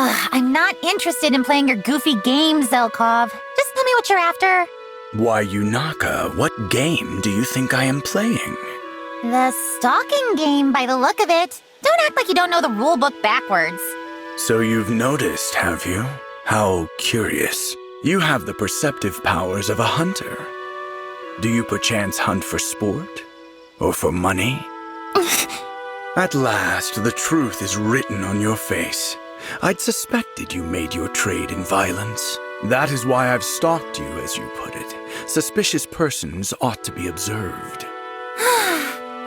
I'm not interested in playing your goofy game, Zelkov. Just tell me what you're after. Why, Yunaka, what game do you think I am playing? The stalking game, by the look of it. Don't act like you don't know the rulebook backwards. So you've noticed, have you? How curious. You have the perceptive powers of a hunter. Do you perchance hunt for sport? Or for money? At last, the truth is written on your face. I'd suspected you made your trade in violence. That is why I've stalked you, as you put it. Suspicious persons ought to be observed.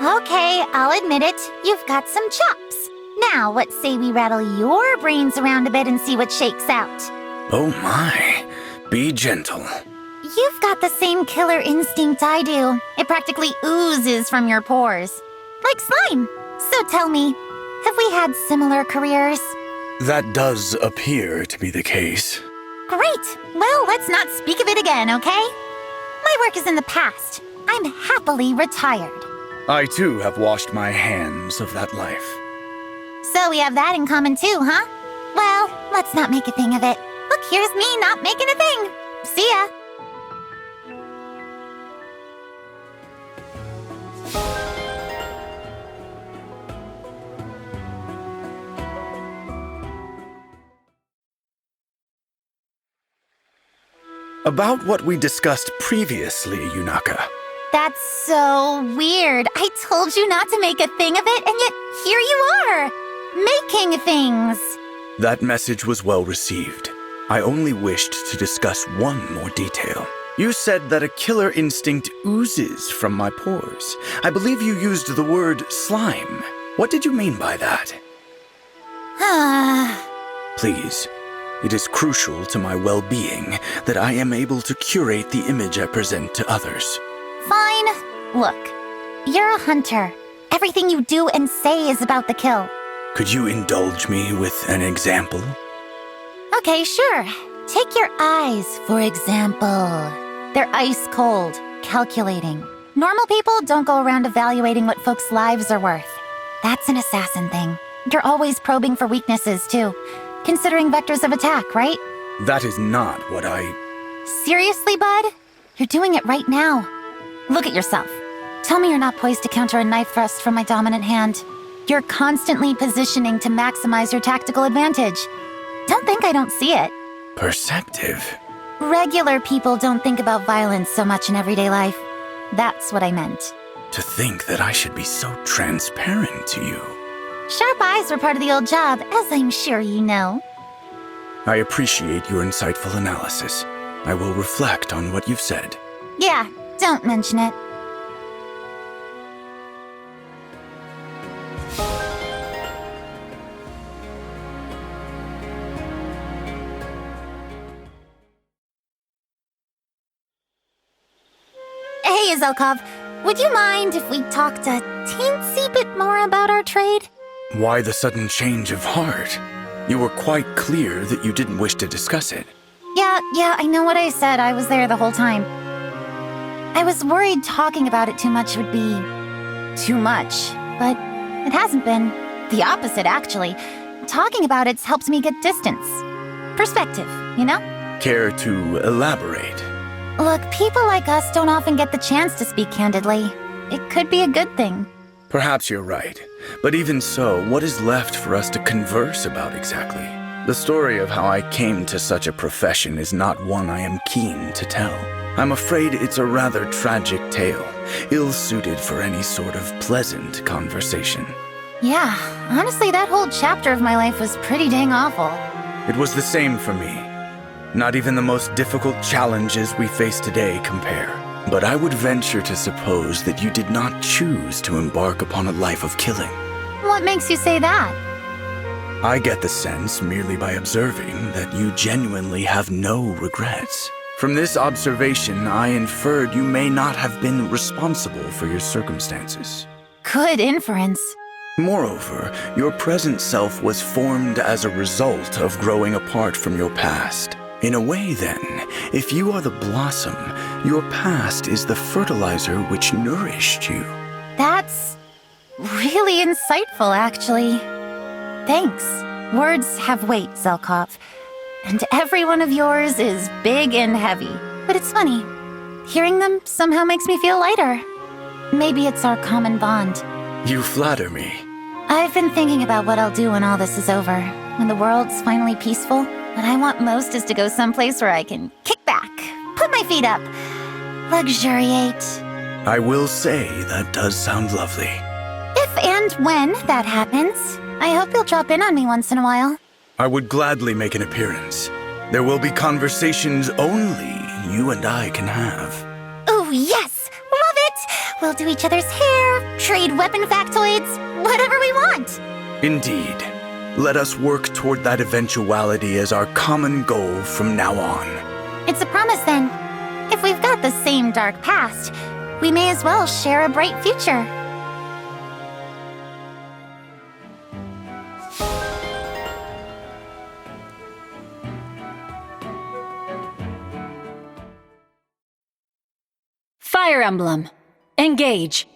Okay, I'll admit it. You've got some chops. Now, what say we rattle your brains around a bit and see what shakes out? Oh my. Be gentle. You've got the same killer instinct I do. It practically oozes from your pores. Like slime. So tell me, have we had similar careers? That does appear to be the case. Great! Well, let's not speak of it again, okay? My work is in the past. I'm happily retired. I too have washed my hands of that life. So we have that in common too, huh? Well, let's not make a thing of it. Look, here's me not making a thing. See ya. About what we discussed previously, Yunaka. That's so weird. I told you not to make a thing of it, and yet here you are, making things. That message was well received. I only wished to discuss one more detail. You said that a killer instinct oozes from my pores. I believe you used the word slime. What did you mean by that? Please. It is crucial to my well-being that I am able to curate the image I present to others. Fine. Look, you're a hunter. Everything you do and say is about the kill. Could you indulge me with an example? Okay, sure. Take your eyes, for example. They're ice cold, calculating. Normal people don't go around evaluating what folks' lives are worth. That's an assassin thing. You're always probing for weaknesses, too. Considering vectors of attack, right? That is not what I... Seriously, bud? You're doing it right now. Look at yourself. Tell me you're not poised to counter a knife thrust from my dominant hand. You're constantly positioning to maximize your tactical advantage. Don't think I don't see it. Perceptive. Regular people don't think about violence so much in everyday life. That's what I meant. To think that I should be so transparent to you. Sharp eyes were part of the old job, as I'm sure you know. I appreciate your insightful analysis. I will reflect on what you've said. Yeah, don't mention it. Hey, Zelkov, would you mind if we talked a teensy bit more about our trade? Why the sudden change of heart? You were quite clear that you didn't wish to discuss it. Yeah, I know what I said. I was there the whole time. I was worried talking about it too much would be... too much. But it hasn't been. The opposite, actually. Talking about it's helped me get distance. Perspective, you know? Care to elaborate? Look, people like us don't often get the chance to speak candidly. It could be a good thing. Perhaps you're right. But even so, what is left for us to converse about exactly? The story of how I came to such a profession is not one I am keen to tell. I'm afraid it's a rather tragic tale, ill-suited for any sort of pleasant conversation. Yeah, honestly, that whole chapter of my life was pretty dang awful. It was the same for me. Not even the most difficult challenges we face today compare. But I would venture to suppose that you did not choose to embark upon a life of killing. What makes you say that? I get the sense, merely by observing, that you genuinely have no regrets. From this observation, I inferred you may not have been responsible for your circumstances. Good inference. Moreover, your present self was formed as a result of growing apart from your past. In a way, then, if you are the blossom, your past is the fertilizer which nourished you. That's really insightful, actually. Thanks. Words have weight, Zelkov. And every one of yours is big and heavy. But it's funny. Hearing them somehow makes me feel lighter. Maybe it's our common bond. You flatter me. I've been thinking about what I'll do when all this is over. When the world's finally peaceful. What I want most is to go someplace where I can kick back, put my feet up, luxuriate. I will say that does sound lovely. If and when that happens, I hope you'll drop in on me once in a while. I would gladly make an appearance. There will be conversations only you and I can have. Oh, yes! Love it! We'll do each other's hair, trade weapon factoids, whatever we want. Indeed. Let us work toward that eventuality as our common goal from now on. It's a promise then. If we've got the same dark past, we may as well share a bright future. Fire Emblem Engage.